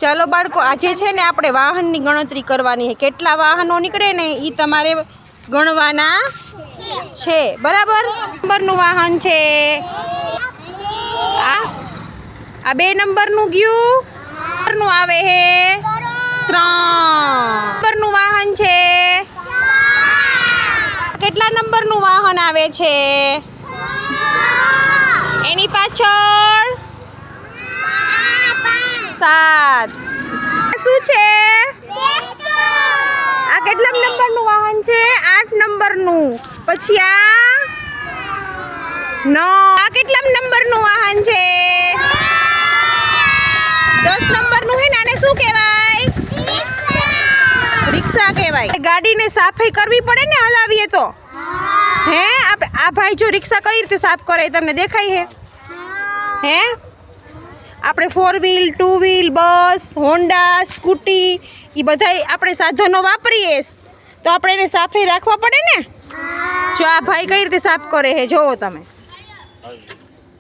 ચાલો બાળકો, આજે છે ને આપણે વાહનની ગણતરી કરવાની છે. કેટલા વાહનો નીકળે ને એ તમારે ગણવાના છે, બરાબર? નંબરનું વાહન છે આ 2 નંબરનું ગયું, નંબરનું આવે હે 3 નંબરનું વાહન છે. કેટલા નંબરનું વાહન આવે છે? એની પાછળ 7. શું છે? આ કેટલા નંબરનું વાહન છે? 8 નંબરનું. પછી આ 9. આ કેટલા નંબરનું વાહન છે? 10 નંબરનું હે ને. આને શું કહેવાય? રિક્ષા કહેવાય. ગાડીને સાફાઈ કરવી પડે ને હલાવીએ તો. હે આ ભાઈ જો રિક્ષા કઈ રીતે સાફ કરે તમને દેખાય હે? આપણે 4 વ્હીલ 2 વ્હીલ બસ હોન્ડા સ્કૂટી એ બધા આપણે સાધનો વાપરીએ તો આપણે એને સાફી રાખવા પડે ને. જો આ ભાઈ કઈ રીતે સાફ કરે છે જોવો તમે.